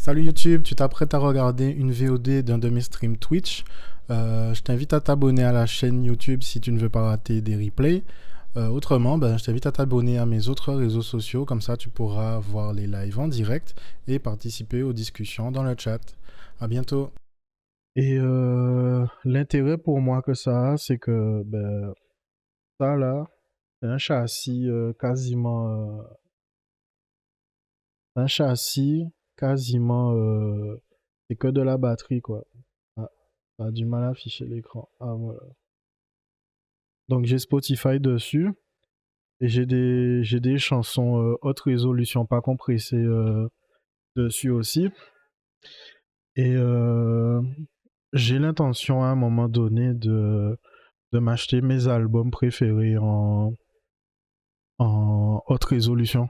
Salut YouTube, tu t'apprêtes à regarder une VOD d'un de mes streams Twitch. Je t'invite à t'abonner à la chaîne YouTube si tu ne veux pas rater des replays. Autrement, je t'invite à t'abonner à mes autres réseaux sociaux, comme ça tu pourras voir les lives en direct et participer aux discussions dans le chat. À bientôt. Et l'intérêt pour moi que ça a, c'est que ça là, c'est un châssis un châssis quasiment, c'est que de la batterie quoi. Ah, ça a du mal à afficher l'écran. Ah voilà. Donc j'ai Spotify dessus et j'ai des chansons haute résolution pas compressées dessus aussi. Et j'ai l'intention à un moment donné de m'acheter mes albums préférés en haute résolution.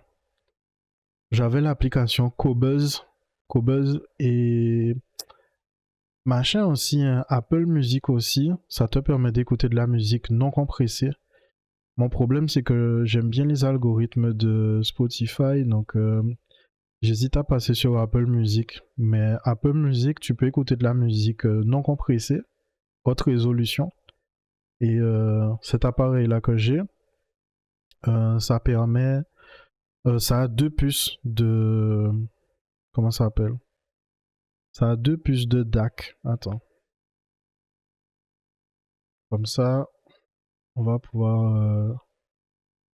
J'avais l'application Qobuz et machin aussi, hein, Apple Music aussi. Ça te permet d'écouter de la musique non compressée. Mon problème, c'est que j'aime bien les algorithmes de Spotify, donc j'hésite à passer sur Apple Music. Mais Apple Music, tu peux écouter de la musique non compressée, haute résolution. Et cet appareil-là que j'ai, ça permet... ça a deux puces de... Comment ça s'appelle? Ça a deux puces de DAC. Attends. Comme ça, on va pouvoir...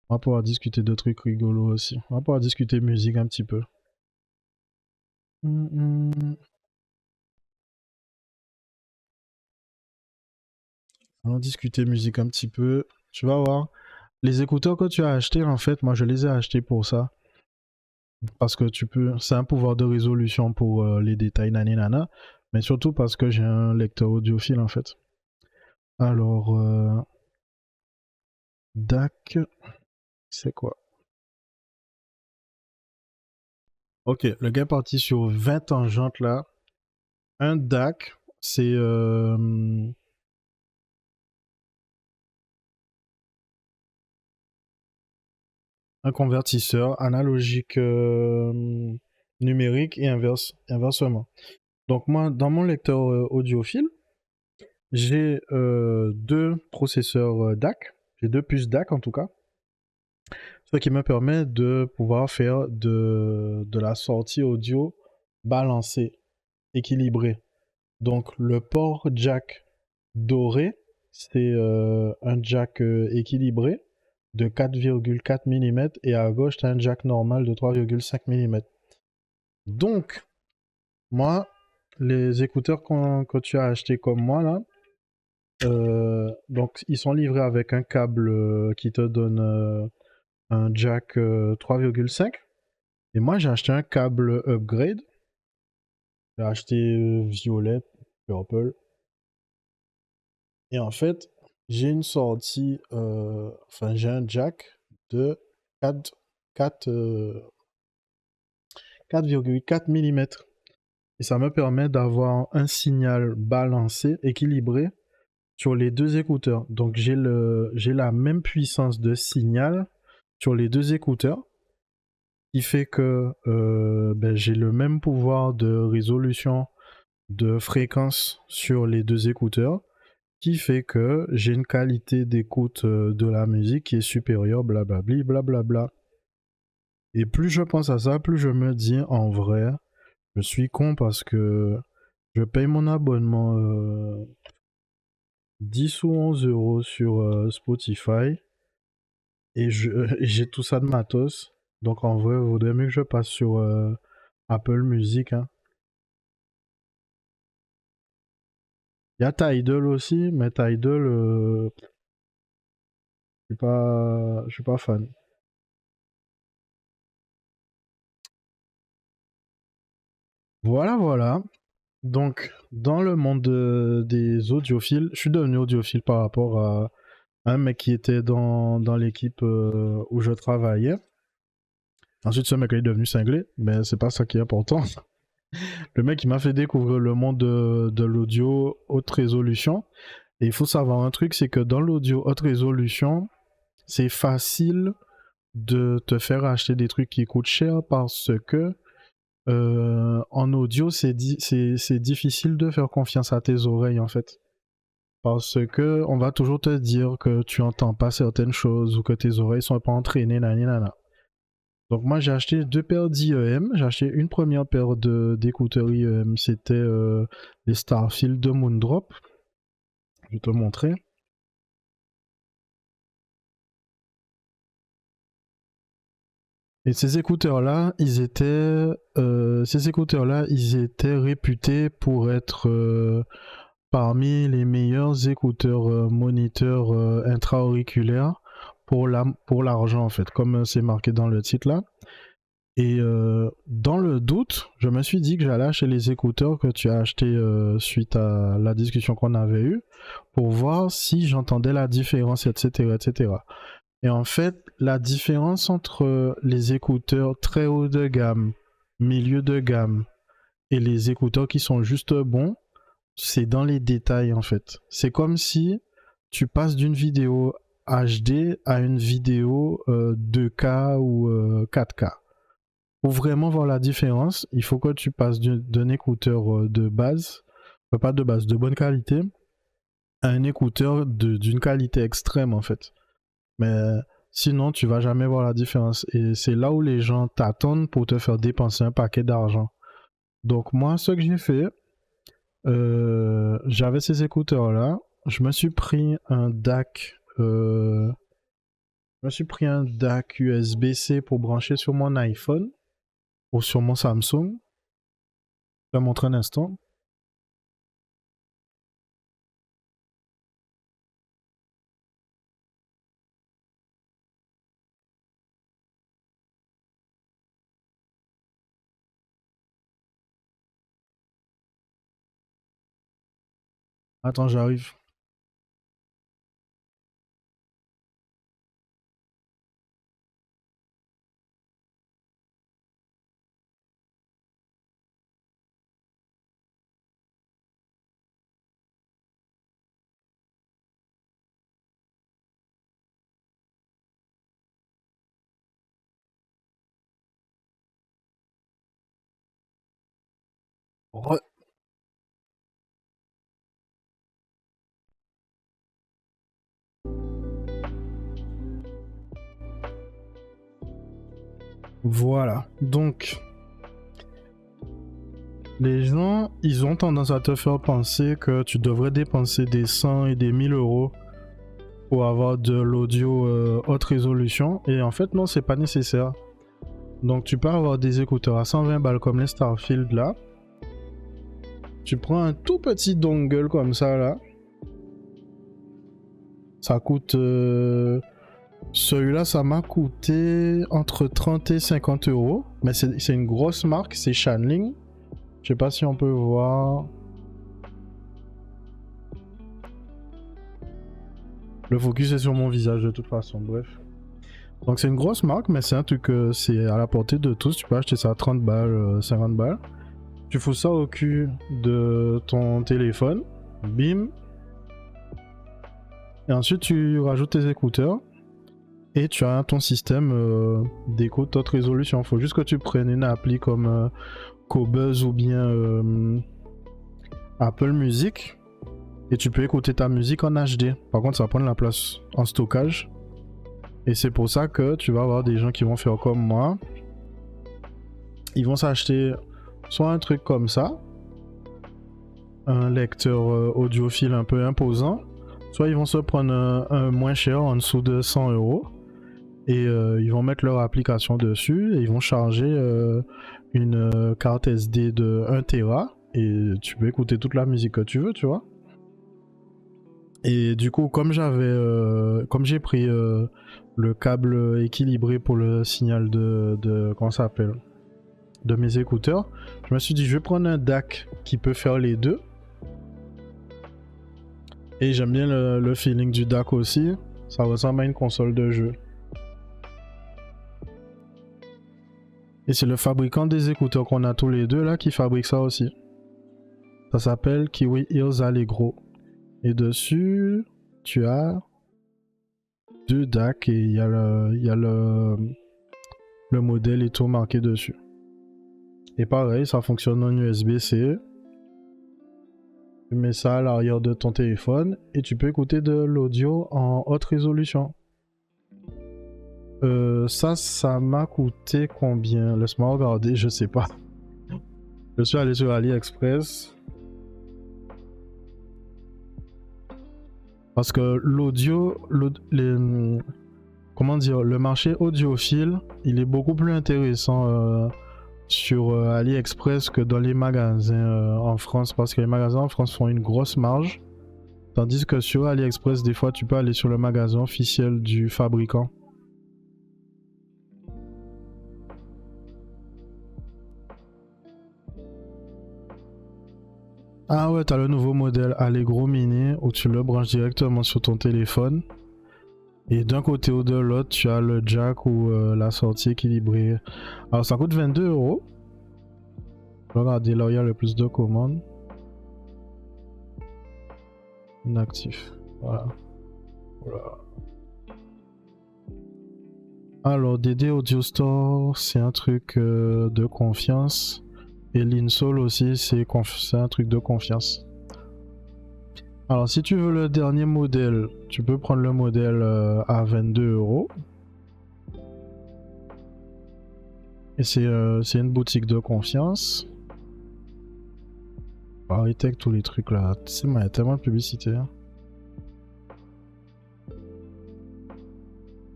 on va pouvoir discuter de trucs rigolos aussi. On va pouvoir discuter musique un petit peu. Allons discuter musique un petit peu. Tu vas voir. Les écouteurs que tu as achetés, en fait, moi je les ai achetés pour ça. Parce que tu peux. C'est un pouvoir de résolution pour les détails, nana. Mais surtout parce que j'ai un lecteur audiophile, en fait. Alors, DAC, c'est quoi? Ok, le gars est parti sur 20 tangentes là. Un DAC, c'est un convertisseur analogique numérique et inversement. Donc moi, dans mon lecteur audiophile, j'ai deux processeurs DAC, j'ai deux puces DAC en tout cas, ce qui me permet de pouvoir faire de la sortie audio balancée, équilibrée. Donc le port jack doré, c'est un jack équilibré de 4,4 mm et à gauche, tu as un jack normal de 3,5 mm. Donc, moi, les écouteurs que tu as achetés comme moi là, donc ils sont livrés avec un câble qui te donne un jack 3,5. Et moi j'ai acheté un câble upgrade. J'ai acheté violet, purple. Et en fait, j'ai une sortie, enfin j'ai un jack de 4,4 mm. Et ça me permet d'avoir un signal balancé, équilibré sur les deux écouteurs. Donc j'ai la même puissance de signal sur les deux écouteurs, qui fait que j'ai le même pouvoir de résolution de fréquence sur les deux écouteurs, qui fait que j'ai une qualité d'écoute de la musique qui est supérieure, blablabli, blablabla. Et plus je pense à ça, plus je me dis en vrai, je suis con parce que je paye mon abonnement 10 ou 11 euros sur Spotify et j'ai tout ça de matos. Donc en vrai, il vaudrait mieux que je passe sur Apple Music, hein. Il y a Tidal aussi, mais Tidal, je suis pas fan. Voilà, voilà. Donc, dans le monde des audiophiles, je suis devenu audiophile par rapport à un mec qui était dans l'équipe où je travaillais. Ensuite, ce mec est devenu cinglé, mais c'est pas ça qui est important. Le mec, il m'a fait découvrir le monde de l'audio haute résolution. Et il faut savoir un truc, c'est que dans l'audio haute résolution, c'est facile de te faire acheter des trucs qui coûtent cher parce que En audio, c'est difficile de faire confiance à tes oreilles en fait. Parce que on va toujours te dire que tu entends pas certaines choses ou que tes oreilles sont pas entraînées, nana. Donc moi j'ai acheté 2 paires d'IEM. J'ai acheté une première paire d'écouteurs IEM, c'était les Starfield de Moondrop. Je vais te montrer. Et ces écouteurs-là, ils étaient réputés pour être parmi les meilleurs écouteurs moniteurs intra-auriculaires pour l'argent en fait, comme c'est marqué dans le titre là. Et dans le doute, je me suis dit que j'allais acheter les écouteurs que tu as achetés suite à la discussion qu'on avait eue pour voir si j'entendais la différence, etc., etc. Et en fait, la différence entre les écouteurs très haut de gamme, milieu de gamme et les écouteurs qui sont juste bons, c'est dans les détails en fait. C'est comme si tu passes d'une vidéo HD à une vidéo 2K ou 4K. Pour vraiment voir la différence, il faut que tu passes d'un écouteur de base, pas de base, de bonne qualité, à un écouteur d'une qualité extrême en fait. Mais sinon, tu vas jamais voir la différence. Et c'est là où les gens t'attendent pour te faire dépenser un paquet d'argent. Donc moi, ce que j'ai fait, j'avais ces écouteurs-là. Je me suis pris un DAC. Je me suis pris un DAC USB-C pour brancher sur mon iPhone ou sur mon Samsung. Je vais te montrer un instant. Attends, j'arrive. Voilà. Donc, les gens, ils ont tendance à te faire penser que tu devrais dépenser des 100 et des 1000 euros pour avoir de l'audio haute résolution. Et en fait, non, c'est pas nécessaire. Donc, tu peux avoir des écouteurs à 120 balles comme les Starfield là. Tu prends un tout petit dongle comme ça là. Ça coûte. Celui-là, ça m'a coûté entre 30 et 50 euros. Mais c'est une grosse marque, c'est Shanling. Je sais pas si on peut voir. Le focus est sur mon visage de toute façon, bref. Donc c'est une grosse marque, mais c'est un truc que c'est à la portée de tous. Tu peux acheter ça à 30 balles, 50 balles. Tu fous ça au cul de ton téléphone. Bim. Et ensuite tu rajoutes tes écouteurs. Et tu as ton système d'écoute haute résolution. Il faut juste que tu prennes une appli comme Qobuz ou bien Apple Music. Et tu peux écouter ta musique en HD. Par contre, ça va prendre la place en stockage. Et c'est pour ça que tu vas avoir des gens qui vont faire comme moi. Ils vont s'acheter soit un truc comme ça, un lecteur audiophile un peu imposant, soit ils vont se prendre un moins cher en dessous de 100 euros. Et ils vont mettre leur application dessus et ils vont charger une carte SD de 1 Tera. Et tu peux écouter toute la musique que tu veux, tu vois. Et du coup, comme j'ai pris le câble équilibré pour le signal comment ça s'appelle, de mes écouteurs, je me suis dit je vais prendre un DAC qui peut faire les deux. Et j'aime bien le feeling du DAC aussi. Ça ressemble à une console de jeu. Et c'est le fabricant des écouteurs qu'on a tous les deux là qui fabrique ça aussi. Ça s'appelle Kiwi Ears Allegro. Et dessus, tu as 2 DAC et il y a le modèle et tout marqué dessus. Et pareil, ça fonctionne en USB-C. Tu mets ça à l'arrière de ton téléphone et tu peux écouter de l'audio en haute résolution. Ça m'a coûté combien? Laisse-moi regarder, je sais pas. Je suis allé sur AliExpress. Parce que l'audio, comment dire, le marché audiophile, il est beaucoup plus intéressant sur AliExpress que dans les magasins en France, parce que les magasins en France font une grosse marge, tandis que sur AliExpress, des fois, tu peux aller sur le magasin officiel du fabricant. Ah ouais, t'as le nouveau modèle Allegro Mini où tu le branches directement sur ton téléphone. Et d'un côté ou de l'autre, tu as le jack ou la sortie équilibrée. Alors ça coûte 22 €. Regardez, là il y a le plus de commandes. Inactif. Voilà. Voilà. Alors DD Audio Store, c'est un truc de confiance. Et l'Insole aussi, c'est un truc de confiance. Alors si tu veux le dernier modèle, tu peux prendre le modèle à 22 €. Et c'est une boutique de confiance. Arrêtez avec tous les trucs là. Tu sais, il y a tellement de publicité. Hein.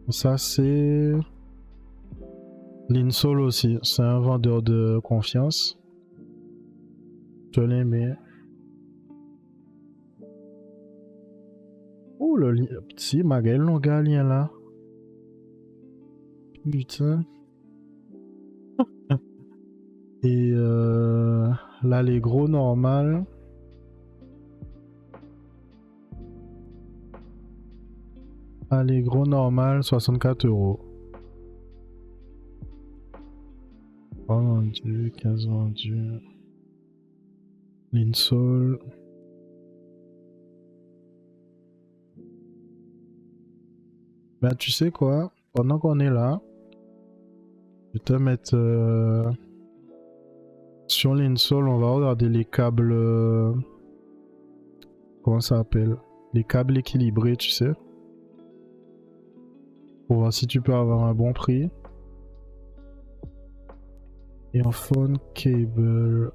Ça c'est... l'Insole aussi, c'est un vendeur de confiance. Je l'aimais. Oh le petit Magaël Longalien là. Putain. Et l'Allegro normal. Allegro normal 64 €. Oh mon dieu, 15 vendus. L'Insole. Ben tu sais quoi, pendant qu'on est là, je vais te mettre sur l'Insole, on va regarder les câbles. Comment ça s'appelle? Les câbles équilibrés, tu sais. Pour voir si tu peux avoir un bon prix. Earphone cable.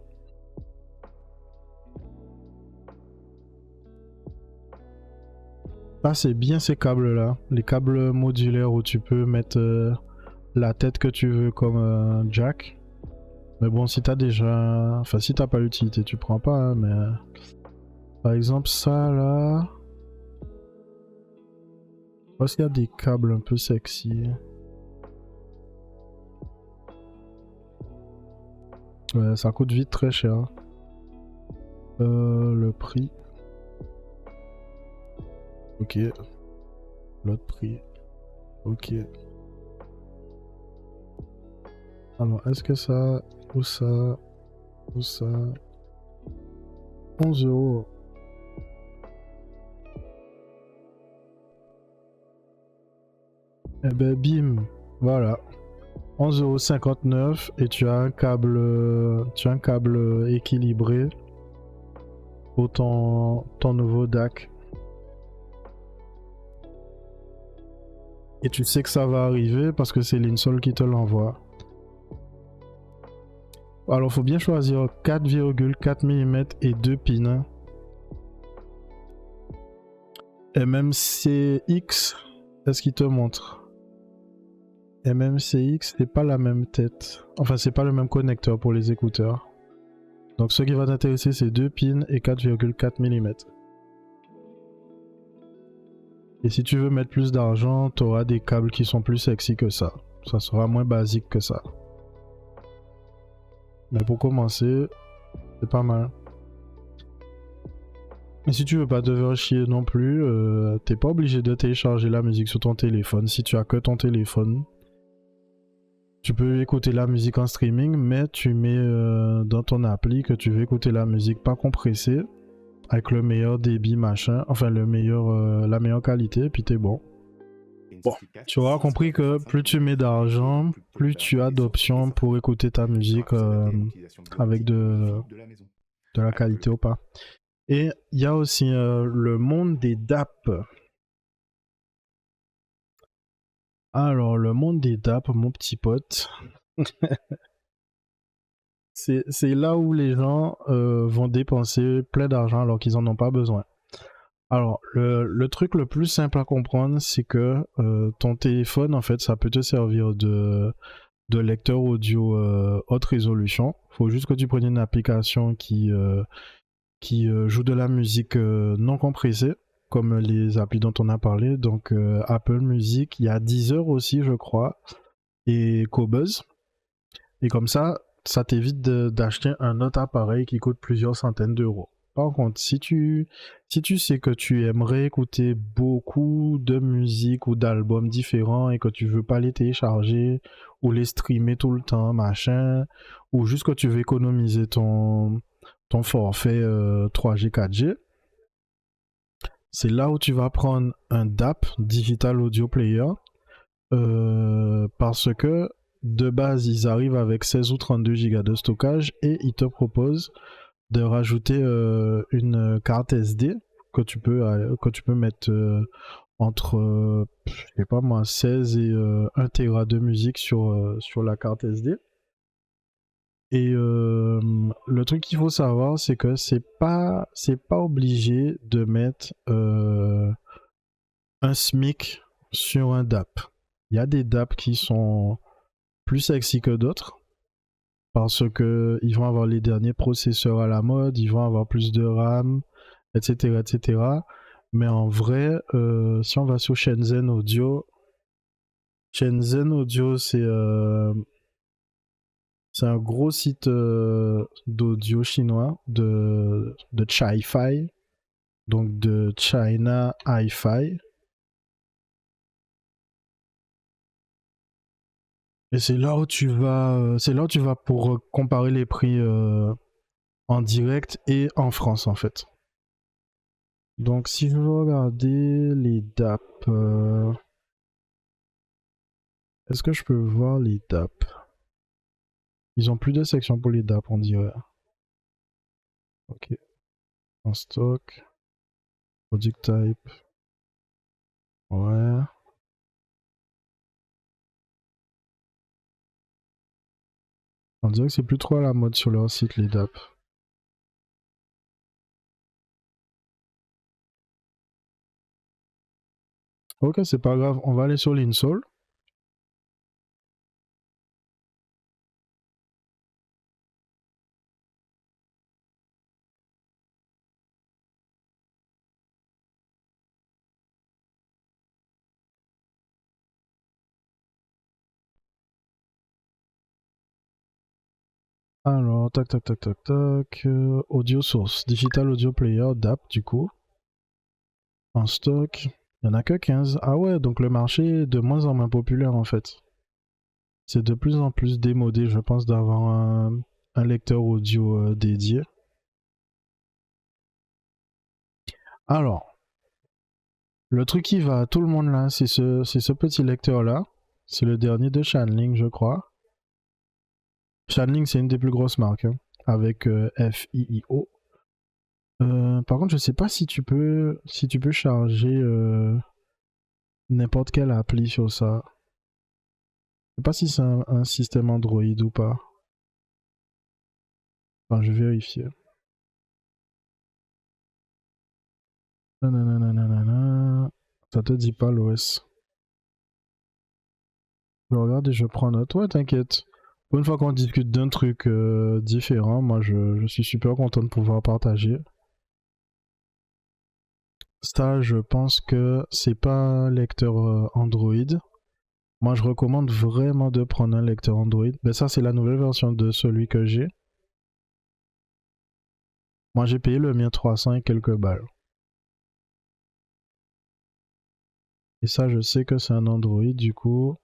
Ah, c'est bien ces câbles là, les câbles modulaires où tu peux mettre la tête que tu veux comme jack. Mais bon, si t'as déjà, enfin si t'as pas l'utilité, tu prends pas. Hein, mais par exemple ça là, je pense qu'il y a des câbles un peu sexy. Ouais, ça coûte vite très cher. Le prix. Ok. L'autre prix. Ok. Alors, est-ce que ça... Ou ça... Ou ça... 11 €. Eh ben, bim. Voilà. 11,59 € et tu as un câble équilibré pour ton nouveau DAC. Et tu sais que ça va arriver parce que c'est l'Insole qui te l'envoie. Alors faut bien choisir 4,4 mm et 2 pins. MMCX, est-ce qu'il te montre? MMCX, c'est pas la même tête. Enfin, c'est pas le même connecteur pour les écouteurs. Donc ce qui va t'intéresser, c'est 2 pins et 4,4 mm. Et si tu veux mettre plus d'argent, tu auras des câbles qui sont plus sexy que ça. Ça sera moins basique que ça. Mais pour commencer, c'est pas mal. Et si tu veux pas te faire chier non plus, t'es pas obligé de télécharger la musique sur ton téléphone si tu as que ton téléphone. Tu peux écouter la musique en streaming, mais tu mets dans ton appli que tu veux écouter la musique pas compressée, avec le meilleur débit machin, enfin la meilleure qualité, puis t'es bon. Bon, tu auras compris que plus tu mets d'argent, plus tu as d'options pour écouter ta musique avec de la qualité ou pas. Et il y a aussi le monde des DAP. Alors, le monde des DAP, mon petit pote, c'est là où les gens vont dépenser plein d'argent alors qu'ils en ont pas besoin. Alors, le truc le plus simple à comprendre, c'est que ton téléphone, en fait, ça peut te servir de lecteur audio haute résolution. Faut juste que tu prennes une application qui joue de la musique non compressée, comme les applis dont on a parlé. Donc, Apple Music, il y a Deezer aussi, je crois, et Qobuz. Et comme ça t'évite d'acheter un autre appareil qui coûte plusieurs centaines d'euros. Par contre, si tu sais que tu aimerais écouter beaucoup de musique ou d'albums différents et que tu veux pas les télécharger ou les streamer tout le temps, machin, ou juste que tu veux économiser ton forfait 3G, 4G, c'est là où tu vas prendre un DAP, Digital Audio Player, parce que de base, ils arrivent avec 16 ou 32 Go de stockage et ils te proposent de rajouter une carte SD que tu peux mettre entre, je sais pas moi, 16 et 1 Tera de musique sur la carte SD. Et le truc qu'il faut savoir, c'est que c'est pas obligé de mettre un SMIC sur un DAP. Il y a des DAP qui sont plus sexy que d'autres parce que ils vont avoir les derniers processeurs à la mode, ils vont avoir plus de RAM, etc., etc. Mais en vrai, si on va sur Shenzhen Audio, c'est un gros site d'audio chinois de Chi-Fi, donc de China Hi-Fi. Et c'est là où tu vas pour comparer les prix en direct et en France en fait. Donc si je veux regarder les DAP, est-ce que je peux voir les DAP? Ils ont plus de sections pour les DAP, on dirait. Ok. En stock. Product type. Ouais. On dirait que c'est plus trop à la mode sur leur site les DAP. Ok, c'est pas grave. On va aller sur l'InSoul. Alors, tac, tac, tac, tac, tac. Audio source. Digital Audio Player, DAP, du coup. En stock. Il n'y en a que 15. Ah ouais, donc le marché est de moins en moins populaire en fait. C'est de plus en plus démodé, je pense, d'avoir un lecteur audio dédié. Alors, le truc qui va à tout le monde là, c'est ce petit lecteur là. C'est le dernier de Shanling, je crois. Shanling, c'est une des plus grosses marques, hein, avec FIIO. Par contre, je sais pas si tu peux charger n'importe quelle appli sur ça. Je sais pas si c'est un système Android ou pas. Enfin, je vais vérifier. Nanana. Ça te dit pas l'OS. Je regarde et je prends note. Ouais, t'inquiète. Pour une fois qu'on discute d'un truc différent, moi je suis super content de pouvoir partager. Ça, je pense que c'est pas un lecteur Android. Moi, je recommande vraiment de prendre un lecteur Android. Mais ça, c'est la nouvelle version de celui que j'ai. Moi, j'ai payé le mien 300 et quelques balles. Et ça, je sais que c'est un Android, du coup.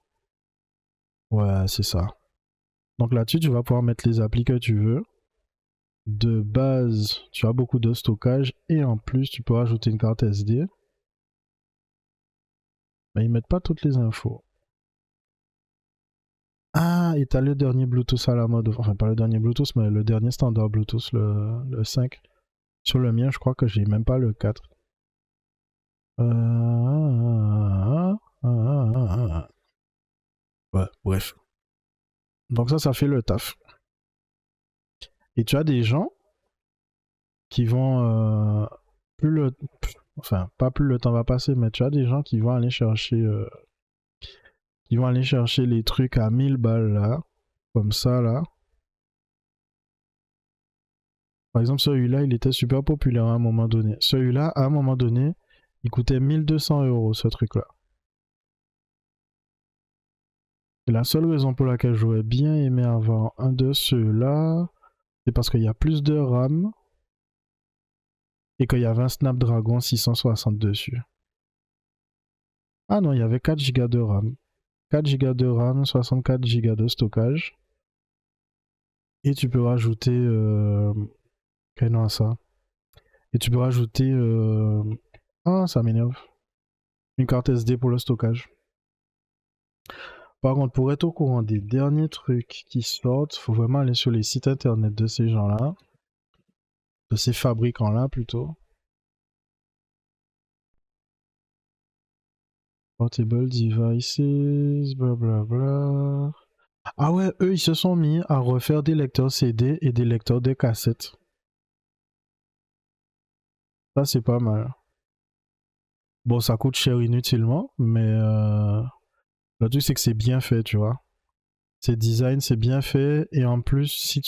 Ouais, c'est ça. Donc là-dessus, tu vas pouvoir mettre les applis que tu veux. De base, tu as beaucoup de stockage et en plus, tu peux rajouter une carte SD. Mais ils mettent pas toutes les infos. Ah, et t'as le dernier Bluetooth à la mode. Enfin, pas le dernier Bluetooth, mais le dernier standard Bluetooth, le 5. Sur le mien, je crois que j'ai même pas le 4. Ouais, bref. Donc ça fait le taf. Et tu as des gens qui vont plus le, enfin pas plus le temps va passer, mais tu as des gens qui vont aller chercher les trucs à 1000 balles là, comme ça là. Par exemple, celui-là, il était super populaire à un moment donné. Celui-là, à un moment donné, il coûtait 1200 € ce truc-là. Et la seule raison pour laquelle j'aurais bien aimé avoir un de ceux-là, c'est parce qu'il y a plus de RAM et qu'il y avait un Snapdragon 660 dessus. Ah non, il y avait 4 Go de RAM. 4 Go de RAM, 64 Go de stockage. Et tu peux rajouter... non, ça. Et tu peux rajouter... Ah, ça m'énerve. Une carte SD pour le stockage. Par contre, pour être au courant des derniers trucs qui sortent, faut vraiment aller sur les sites internet de ces gens-là. De ces fabricants-là, plutôt. Portable devices, blablabla. Ah ouais, eux, ils se sont mis à refaire des lecteurs CD et des lecteurs de cassettes. Ça, c'est pas mal. Bon, ça coûte cher inutilement, mais le truc, c'est que c'est bien fait, tu vois. C'est design, c'est bien fait. Et en plus,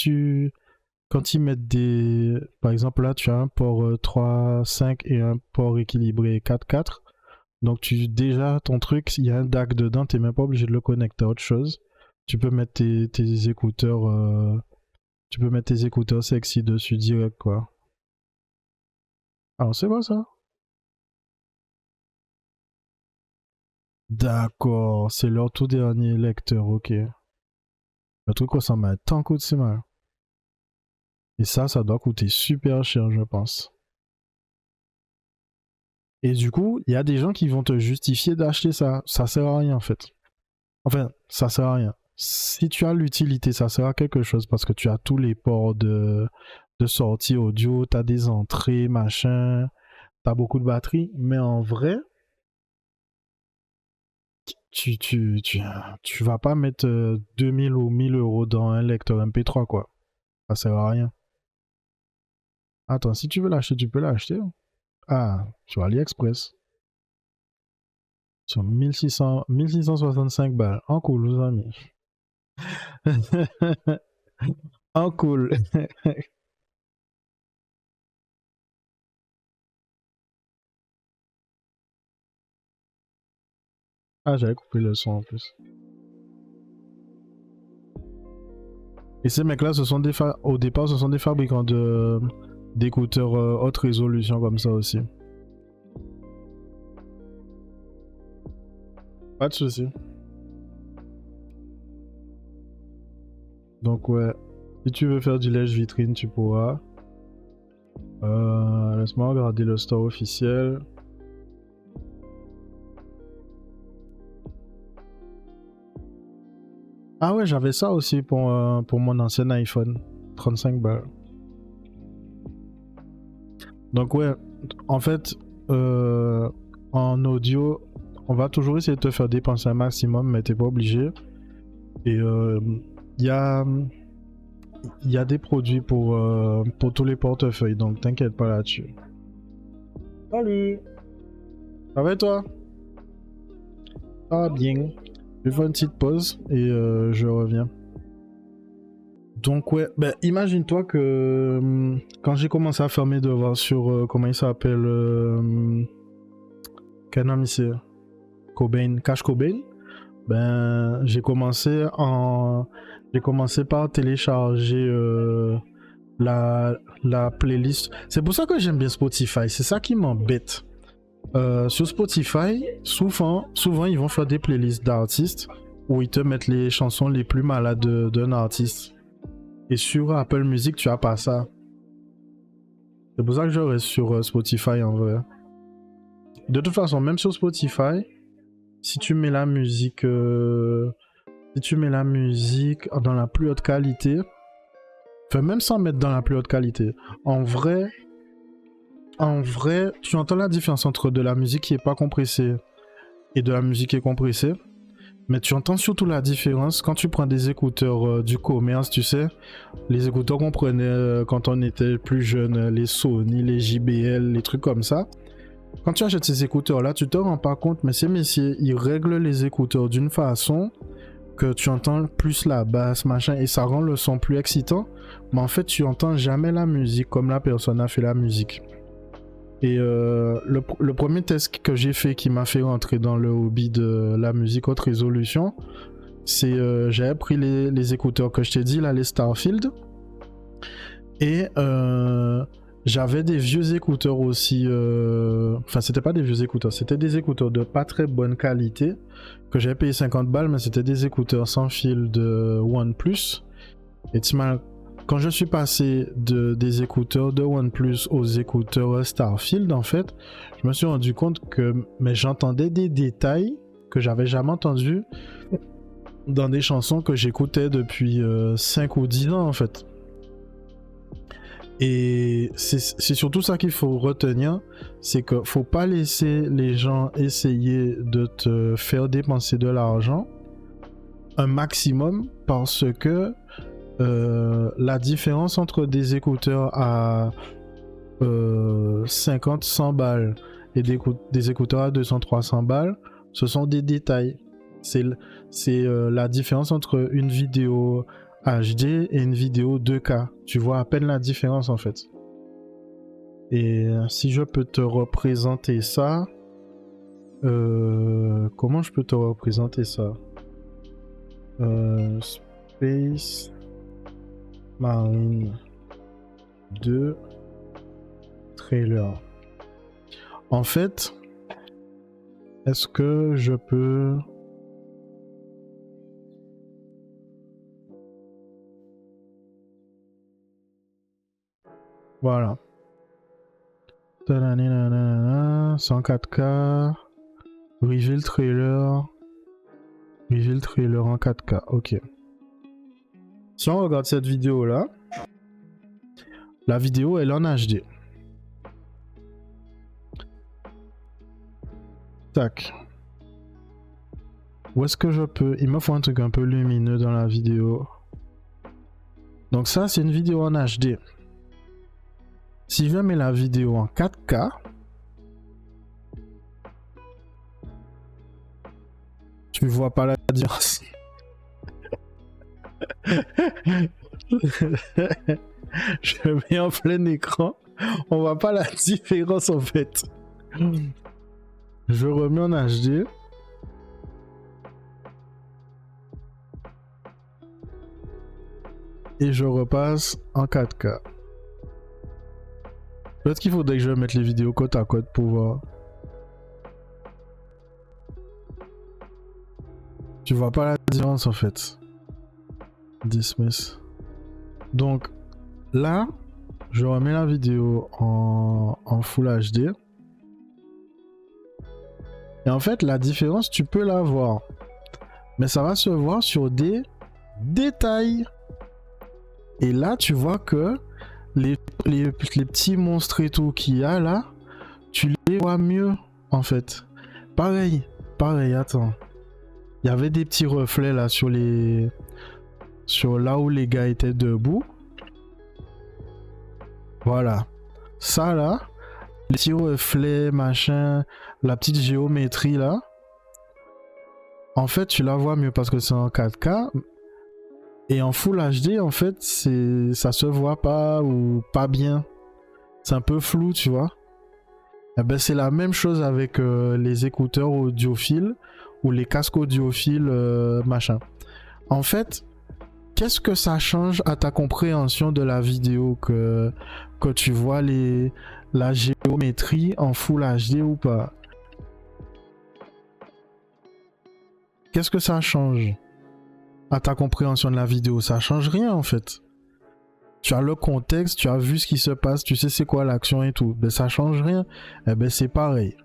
quand ils mettent des... Par exemple, là, tu as un port 3.5 et un port équilibré 4.4. Donc, déjà, ton truc, il y a un DAC dedans, tu n'es même pas obligé de le connecter à autre chose. Tu peux mettre tes écouteurs... tu peux mettre tes écouteurs sexy dessus direct, quoi. Alors, c'est quoi ça? D'accord, c'est leur tout dernier lecteur, ok. Le truc ressemble à un tant coup de c'est mal. Et ça doit coûter super cher, je pense. Et du coup, il y a des gens qui vont te justifier d'acheter ça. Ça sert à rien, en fait. Enfin, ça sert à rien. Si tu as l'utilité, ça sert à quelque chose parce que tu as tous les ports de sortie audio, tu as des entrées, machin, tu as beaucoup de batterie. Mais en vrai, tu vas pas mettre 2000 ou 1000 € dans un lecteur MP3, quoi. Ça sert à rien. Attends, si tu veux l'acheter, tu peux l'acheter. Ah, sur AliExpress. Sur 1665 balles. En cool, vous amis. En cool. Ah, j'avais coupé le son en plus. Et ces mecs-là, au départ, ce sont des fabricants d'écouteurs haute résolution comme ça aussi. Pas de souci. Donc ouais, si tu veux faire du lèche-vitrine, tu pourras. Laisse-moi regarder le store officiel. Ah ouais, j'avais ça aussi pour mon ancien iPhone. 35 balles. Donc ouais, en fait, en audio, on va toujours essayer de te faire dépenser un maximum, mais t'es pas obligé. Et il y a des produits pour tous les portefeuilles, donc t'inquiète pas là-dessus. Salut. Ça va et toi? Ça va bien. Je vais faire une petite pause et je reviens. Donc ouais, ben imagine-toi que quand j'ai commencé à faire mes devoirs sur comment il s'appelle, quel nom c'est, Cobain, Cash Cobain, ben j'ai commencé par télécharger la playlist. C'est pour ça que j'aime bien Spotify. C'est ça qui m'embête. Sur Spotify, souvent ils vont faire des playlists d'artistes où ils te mettent les chansons les plus malades d'un artiste. Et sur Apple Music, tu as pas ça. C'est pour ça que je reste sur Spotify en vrai. De toute façon, même sur Spotify, si tu mets la musique dans la plus haute qualité, enfin même sans mettre dans la plus haute qualité, en vrai, tu entends la différence entre de la musique qui est pas compressée et de la musique qui est compressée. Mais tu entends surtout la différence quand tu prends des écouteurs du commerce, tu sais, les écouteurs qu'on prenait quand on était plus jeune, les Sony, les JBL, les trucs comme ça. Quand tu achètes ces écouteurs-là, tu te rends pas compte, mais ces messieurs, ils règlent les écouteurs d'une façon que tu entends plus la basse, machin, et ça rend le son plus excitant. Mais en fait, tu entends jamais la musique comme la personne a fait la musique. Et le premier test que j'ai fait qui m'a fait rentrer dans le hobby de la musique haute résolution, c'est j'avais pris les écouteurs que je t'ai dit là, les Starfield, et j'avais des vieux écouteurs aussi, enfin c'était pas des vieux écouteurs, c'était des écouteurs de pas très bonne qualité que j'avais payé 50 balles, mais c'était des écouteurs sans fil de OnePlus. Et quand je suis passé des écouteurs de OnePlus aux écouteurs Starfield, en fait, je me suis rendu compte que j'entendais des détails que j'avais jamais entendus dans des chansons que j'écoutais depuis 5 ou 10 ans, en fait. Et c'est surtout ça qu'il faut retenir, c'est qu'il ne faut pas laisser les gens essayer de te faire dépenser de l'argent un maximum, parce que la différence entre des écouteurs à 50-100 balles et des écouteurs à 200-300 balles, ce sont des détails. C'est la différence entre une vidéo HD et une vidéo 2K. Tu vois à peine la différence en fait. Et si je peux te représenter ça, comment je peux te représenter ça? Space Marine 2 trailer. En fait, est-ce que je peux... Voilà. 104K. Reveal trailer. Reveal trailer en 4K. Ok. Si on regarde cette vidéo là, la vidéo elle est en HD. Tac. Où est-ce que je peux... Il me faut un truc un peu lumineux dans la vidéo. Donc ça c'est une vidéo en HD. Si je mets la vidéo en 4K, tu vois pas la différence. Je mets en plein écran, on voit pas la différence en fait. Je remets en HD. Et je repasse en 4K. Peut-être qu'il faudrait que je mette les vidéos côte à côte pour voir. Tu vois pas la différence en fait. Dismiss. Donc là, je remets la vidéo en Full HD. Et en fait, la différence, tu peux la voir. Mais ça va se voir sur des détails. Et là, tu vois que les petits monstres et tout qu'il y a là, tu les vois mieux en fait. Pareil, attends. Il y avait des petits reflets là sur là où les gars étaient debout. Voilà. Ça là, les petits reflets, machin, la petite géométrie là. En fait, tu la vois mieux parce que c'est en 4K. Et en Full HD, en fait, ça se voit pas ou pas bien. C'est un peu flou, tu vois. Eh ben, c'est la même chose avec les écouteurs audiophiles ou les casques audiophiles, machin. En fait, qu'est-ce que ça change à ta compréhension de la vidéo que tu vois la géométrie en Full HD ou pas? Qu'est-ce que ça change à ta compréhension de la vidéo? Ça change rien en fait. Tu as le contexte, tu as vu ce qui se passe, tu sais c'est quoi l'action et tout. Ben ça change rien. Eh ben c'est pareil.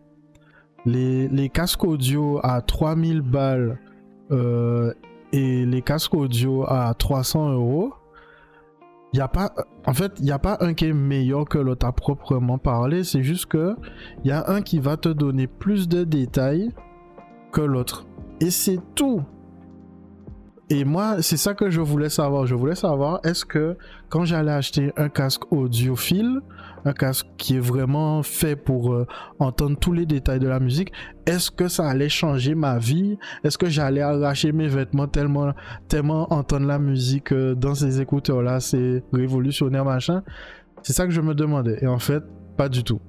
Les casques audio à 3000 balles et les casques audio à 300 euros, il n'y a pas, en fait, il n'y a pas un qui est meilleur que l'autre à proprement parler. C'est juste que il y a un qui va te donner plus de détails que l'autre. Et c'est tout. Et moi, c'est ça que je voulais savoir. Je voulais savoir, est-ce que quand j'allais acheter un casque audiophile, un casque qui est vraiment fait pour entendre tous les détails de la musique, est-ce que ça allait changer ma vie? Est-ce que j'allais arracher mes vêtements tellement entendre la musique dans ces écouteurs-là, c'est révolutionnaire, machin? C'est ça que je me demandais. Et en fait, pas du tout.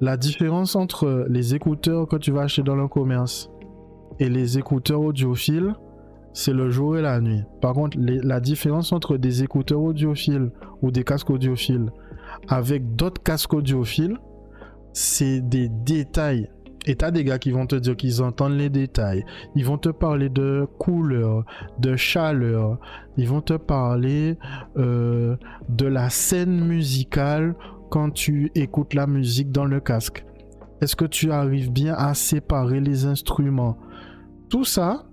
La différence entre les écouteurs que tu vas acheter dans le commerce et les écouteurs audiophiles, c'est le jour et la nuit. Par contre, la différence entre des écouteurs audiophiles ou des casques audiophiles avec d'autres casques audiophiles, c'est des détails. Et t'as des gars qui vont te dire qu'ils entendent les détails. Ils vont te parler de couleur, de chaleur. Ils vont te parler de la scène musicale quand tu écoutes la musique dans le casque. Est-ce que tu arrives bien à séparer les instruments? Tout ça,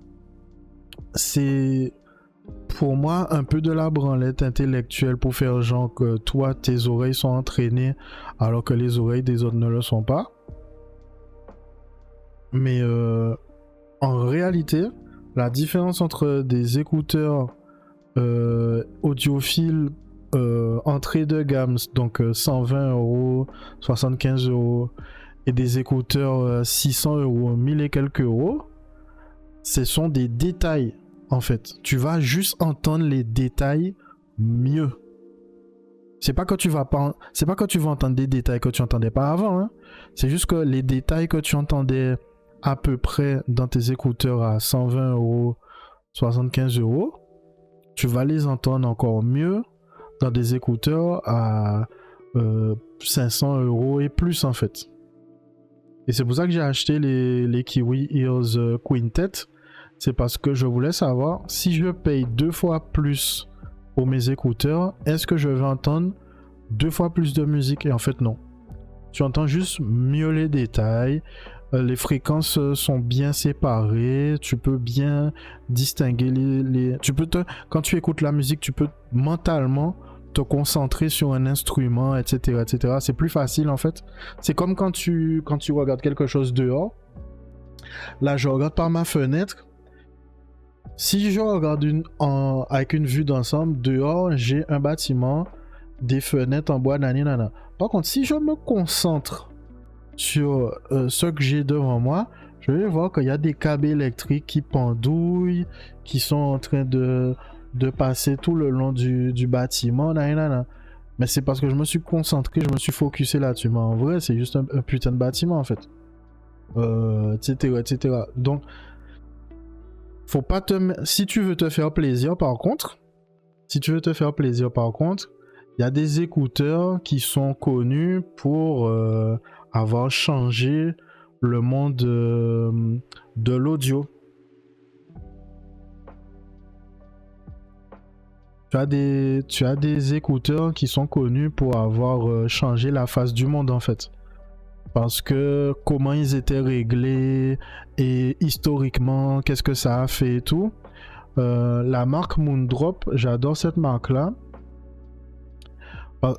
c'est pour moi un peu de la branlette intellectuelle pour faire genre que toi tes oreilles sont entraînées alors que les oreilles des autres ne le sont pas. Mais en réalité, la différence entre des écouteurs audiophiles entrée de gamme, donc 120 euros, 75 euros, et des écouteurs 600 euros, 1000 et quelques euros, ce sont des détails en fait. Tu vas juste entendre les détails mieux. C'est pas que tu vas entendre des détails que tu entendais pas avant, hein. C'est juste que les détails que tu entendais à peu près dans tes écouteurs à 120 euros, 75 euros, tu vas les entendre encore mieux dans des écouteurs à 500 euros et plus en fait. Et c'est pour ça que j'ai acheté les Kiwi Ears Quintet. C'est parce que je voulais savoir si je paye 2 fois plus pour mes écouteurs, est-ce que je vais entendre 2 fois plus de musique? Et en fait non. Tu entends juste mieux les détails, les fréquences sont bien séparées, tu peux bien distinguer quand tu écoutes la musique, tu peux mentalement te concentrer sur un instrument, etc., etc. C'est plus facile en fait. C'est comme quand tu regardes quelque chose dehors. Là, je regarde par ma fenêtre. Si je regarde avec une vue d'ensemble, dehors, j'ai un bâtiment, des fenêtres en bois, naninana. Par contre, si je me concentre sur ce que j'ai devant moi, je vais voir qu'il y a des câbles électriques qui pendouillent, qui sont en train de passer tout le long du bâtiment, naninana. Mais c'est parce que je me suis concentré, je me suis focusé là-dessus. Mais en vrai, c'est juste un putain de bâtiment, en fait. Etc., etc. Donc, faut pas si tu veux te faire plaisir par contre, il y a des écouteurs qui sont connus pour avoir changé le monde de l'audio. Tu as des écouteurs qui sont connus pour avoir changé la face du monde en fait. Parce que comment ils étaient réglés et historiquement, qu'est-ce que ça a fait et tout. La marque Moondrop, j'adore cette marque-là.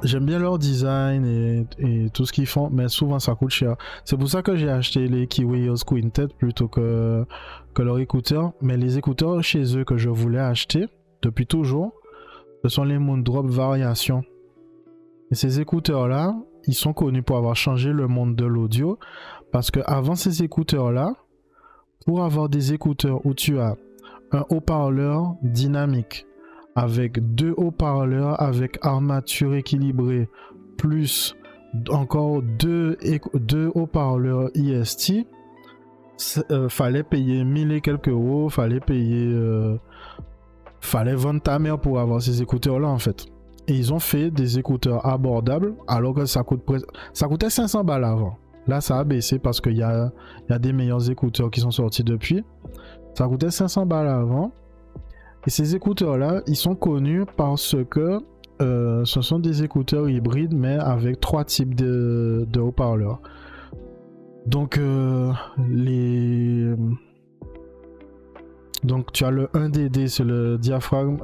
J'aime bien leur design et tout ce qu'ils font, mais souvent ça coûte cher. C'est pour ça que j'ai acheté les Kiwi Ears Quintet plutôt que leurs écouteurs. Mais les écouteurs chez eux que je voulais acheter depuis toujours, ce sont les Moondrop Variations. Et ces écouteurs-là, ils sont connus pour avoir changé le monde de l'audio. Parce que avant ces écouteurs-là, pour avoir des écouteurs où tu as un haut-parleur dynamique, avec 2 haut-parleurs avec armature équilibrée, plus encore 2 haut-parleurs IST, fallait payer 1000 et quelques euros, fallait vendre ta mère pour avoir ces écouteurs-là en fait. Et ils ont fait des écouteurs abordables alors que ça coûtait 500 balles avant. Là, ça a baissé parce qu'il y a des meilleurs écouteurs qui sont sortis depuis. Ça coûtait 500 balles avant. Et ces écouteurs-là, ils sont connus parce que ce sont des écouteurs hybrides, mais avec 3 types de haut-parleurs. Donc, Donc tu as le 1DD, c'est le diaphragme,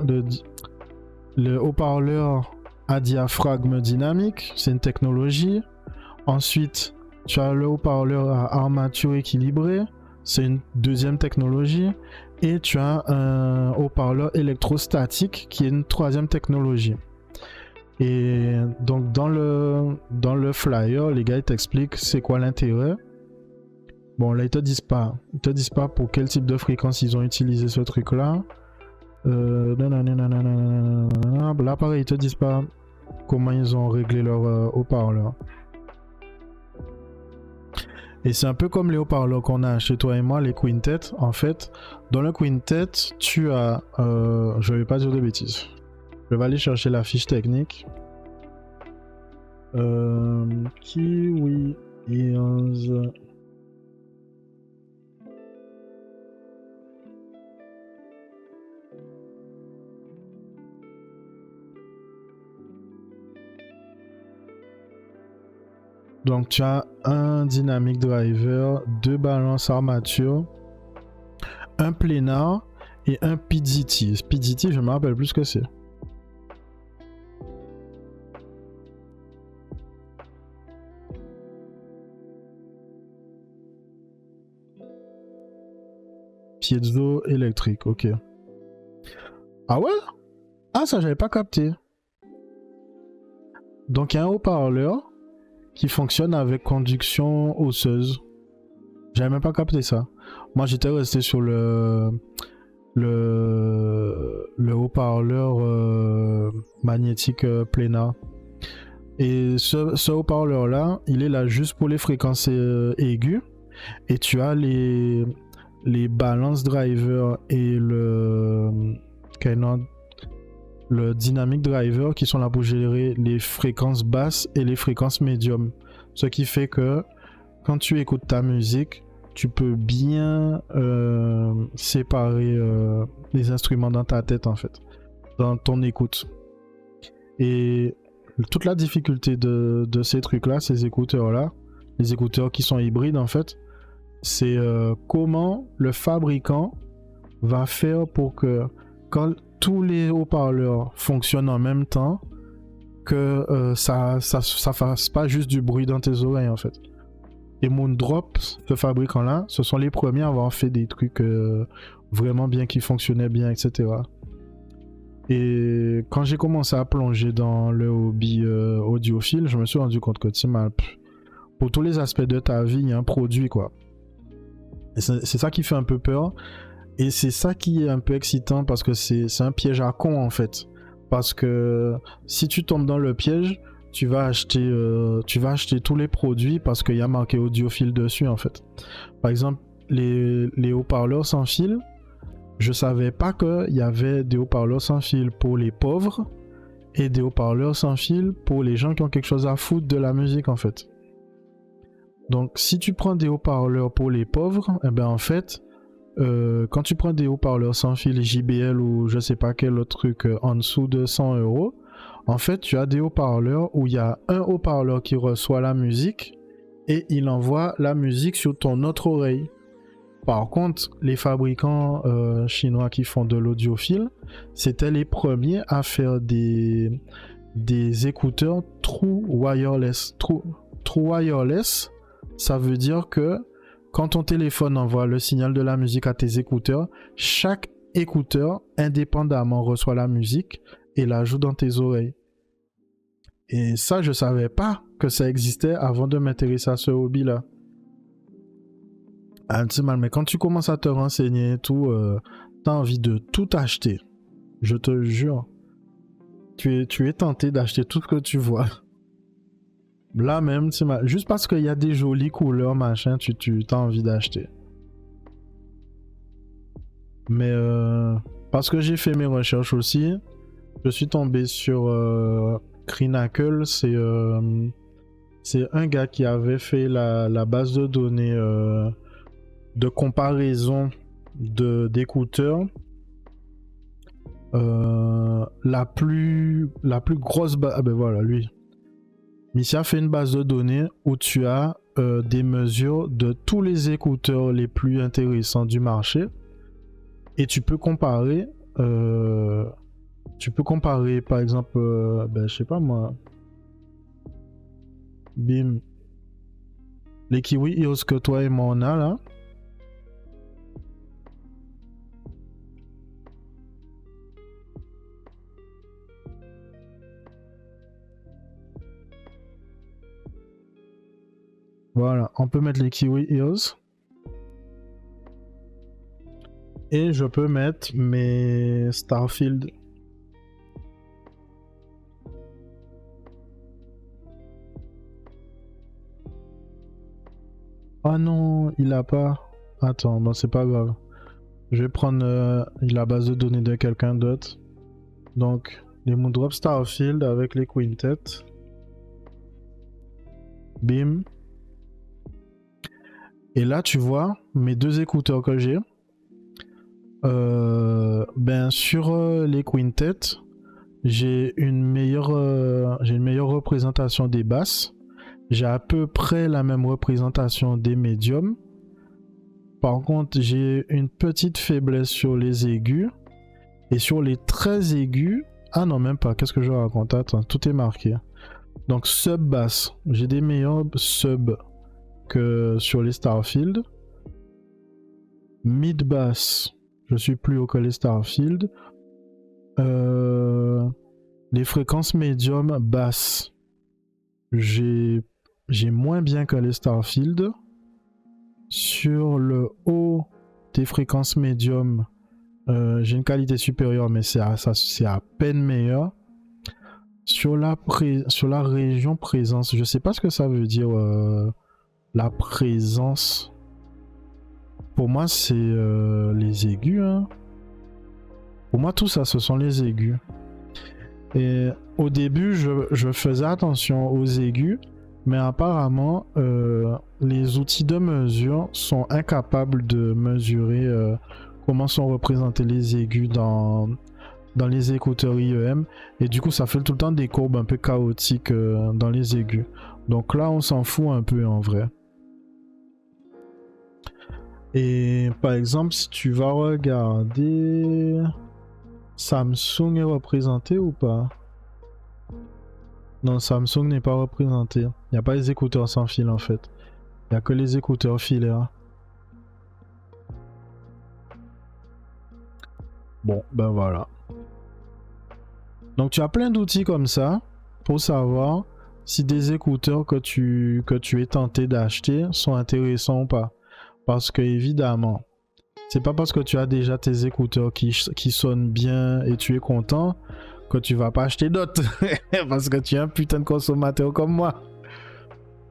le haut-parleur à diaphragme dynamique, c'est une technologie. Ensuite, tu as le haut-parleur à armature équilibrée, c'est une deuxième technologie. Et tu as un haut-parleur électrostatique qui est une troisième technologie. Et donc dans le flyer, les gars ils t'expliquent c'est quoi l'intérêt. Bon là ils te disent pas pour quel type de fréquence ils ont utilisé ce truc là. Là pareil ils te disent pas comment ils ont réglé leur haut-parleur. Et c'est un peu comme les haut-parleurs qu'on a chez toi et moi, les quintet. En fait, dans le quintet, tu as... je vais pas dire de bêtises. Je vais aller chercher la fiche technique. Kiwi Ears. Donc tu as un dynamic driver, deux balances armature, un planar et un PDT. PDT, je me rappelle plus ce que c'est. Piezo électrique, ok. Ah ouais? Ah ça j'avais pas capté. Donc il y a un haut-parleur qui fonctionne avec conduction osseuse. J'avais même pas capté ça. Moi j'étais resté sur le haut-parleur magnétique planar. Et ce haut-parleur là, il est là juste pour les fréquences aiguës. Et tu as les balance driver et le dynamic driver qui sont là pour gérer les fréquences basses et les fréquences médium. Ce qui fait que quand tu écoutes ta musique, tu peux bien séparer les instruments dans ta tête en fait, dans ton écoute. Et toute la difficulté de ces trucs-là, ces écouteurs-là, les écouteurs qui sont hybrides en fait, c'est comment le fabricant va faire pour que quand tous les haut-parleurs fonctionnent en même temps, que ça fasse pas juste du bruit dans tes oreilles en fait. Et Moondrop, ce fabricant-là, ce sont les premiers à avoir fait des trucs vraiment bien, qui fonctionnaient bien, etc. Et quand j'ai commencé à plonger dans le hobby audiophile, je me suis rendu compte que pour tous les aspects de ta vie, il y a un produit quoi. Et c'est ça qui fait un peu peur. Et c'est ça qui est un peu excitant parce que c'est un piège à con en fait. Parce que si tu tombes dans le piège, tu vas acheter tous les produits parce qu'il y a marqué audiophile dessus en fait. Par exemple, les haut-parleurs sans fil, je savais pas qu'il y avait des haut-parleurs sans fil pour les pauvres et des haut-parleurs sans fil pour les gens qui ont quelque chose à foutre de la musique en fait. Donc si tu prends des haut-parleurs pour les pauvres, eh ben en fait, quand tu prends des haut-parleurs sans fil JBL ou je sais pas quel autre truc en dessous de 100 €, en fait tu as des haut-parleurs où il y a un haut-parleur qui reçoit la musique et il envoie la musique sur ton autre oreille. Par contre, les fabricants chinois qui font de l'audiophile, c'était les premiers à faire des écouteurs True Wireless. True Wireless, ça veut dire que quand ton téléphone envoie le signal de la musique à tes écouteurs, chaque écouteur indépendamment reçoit la musique et la joue dans tes oreilles. Et ça, je savais pas que ça existait avant de m'intéresser à ce hobby-là. Un petit mal, mais quand tu commences à te renseigner et tout, t'as envie de tout acheter. Je te jure. Tu es tenté d'acheter tout ce que tu vois. Là même, juste parce qu'il y a des jolies couleurs, machin, tu as envie d'acheter. Mais parce que j'ai fait mes recherches aussi, je suis tombé sur Crinacle. C'est un gars qui avait fait la base de données de comparaison d'écouteurs. La plus grosse base... Ah ben voilà, lui. Missia fait une base de données où tu as des mesures de tous les écouteurs les plus intéressants du marché et tu peux comparer par exemple je sais pas moi, bim, les Kiwi EOS que toi et moi on a là. Voilà, on peut mettre les Kiwi EOS. Et je peux mettre mes Starfield. Ah non, il a pas. Attends, bon c'est pas grave. Je vais prendre la base de données de quelqu'un d'autre. Donc, les Moondrop Starfield avec les Quintet. Bim. Et là, tu vois, mes deux écouteurs que j'ai. Sur les Quintet, j'ai une meilleure représentation des basses. J'ai à peu près la même représentation des médiums. Par contre, j'ai une petite faiblesse sur les aigus. Et sur les très aigus... Ah non, même pas. Qu'est-ce que je raconte? Attends, tout est marqué. Donc, sub-basse. J'ai des meilleurs sub que sur les Starfield. Mid-basse. Je suis plus haut que les Starfield. Les fréquences médium basses. J'ai moins bien que les Starfield. Sur le haut des fréquences médium, j'ai une qualité supérieure, mais c'est à peine meilleur. Sur la région présence, je sais pas ce que ça veut dire la présence. Pour moi, c'est les aigus. Hein. Pour moi, tout ça, ce sont les aigus. Et au début, je faisais attention aux aigus, mais apparemment, les outils de mesure sont incapables de mesurer comment sont représentés les aigus dans les écouteurs IEM. Et du coup, ça fait tout le temps des courbes un peu chaotiques dans les aigus. Donc là, on s'en fout un peu en vrai. Et par exemple, si tu vas regarder... Samsung est représenté ou pas? Non, Samsung n'est pas représenté. Il n'y a pas les écouteurs sans fil en fait. Il n'y a que les écouteurs filaires. Bon, ben voilà. Donc tu as plein d'outils comme ça pour savoir si des écouteurs que tu es tenté d'acheter sont intéressants ou pas. Parce que évidemment, c'est pas parce que tu as déjà tes écouteurs qui sonnent bien et tu es content que tu vas pas acheter d'autres. Parce que tu es un putain de consommateur comme moi.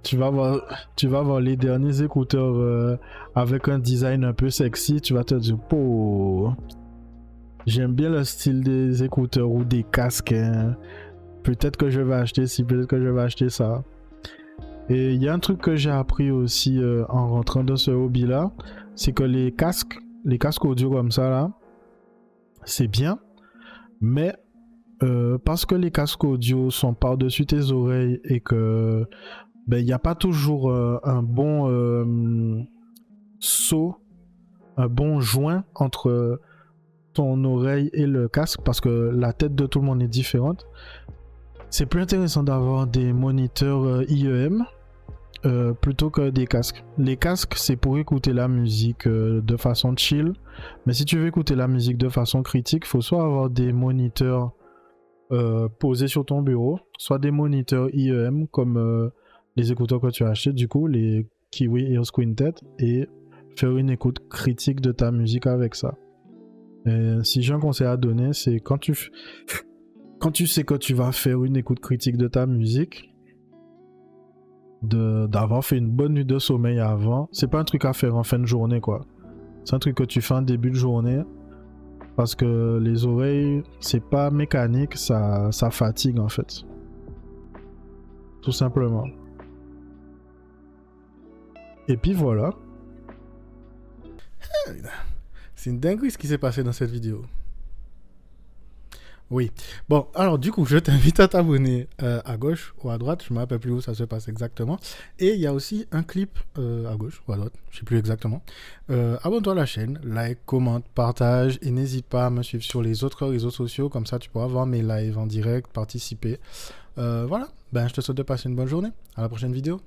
Tu vas voir les derniers écouteurs avec un design un peu sexy. Tu vas te dire, oh, j'aime bien le style des écouteurs ou des casques. Hein. Peut-être que je vais acheter ci, peut-être que je vais acheter ça. Et il y a un truc que j'ai appris aussi en rentrant dans ce hobby-là, c'est que les casques audio comme ça là, c'est bien, mais parce que les casques audio sont par-dessus tes oreilles et que il n'y a pas toujours un bon saut, un bon joint entre ton oreille et le casque parce que la tête de tout le monde est différente. C'est plus intéressant d'avoir des moniteurs IEM plutôt que des casques. Les casques, c'est pour écouter la musique de façon chill. Mais si tu veux écouter la musique de façon critique, il faut soit avoir des moniteurs posés sur ton bureau, soit des moniteurs IEM comme les écouteurs que tu as achetés, du coup, les Kiwi EOS Quintet, et faire une écoute critique de ta musique avec ça. Et si j'ai un conseil à donner, c'est quand tu sais que tu vas faire une écoute critique de ta musique, d'avoir fait une bonne nuit de sommeil avant. C'est pas un truc à faire en fin de journée quoi. C'est un truc que tu fais en début de journée parce que les oreilles, c'est pas mécanique, ça fatigue en fait. Tout simplement. Et puis voilà. C'est une dinguerie ce qui s'est passé dans cette vidéo. Oui. Bon, alors du coup, je t'invite à t'abonner à gauche ou à droite. Je ne me rappelle plus où ça se passe exactement. Et il y a aussi un clip à gauche ou à droite. Je ne sais plus exactement. Abonne-toi à la chaîne, like, commente, partage. Et n'hésite pas à me suivre sur les autres réseaux sociaux. Comme ça, tu pourras voir mes lives en direct, participer. Voilà. Ben, je te souhaite de passer une bonne journée. À la prochaine vidéo.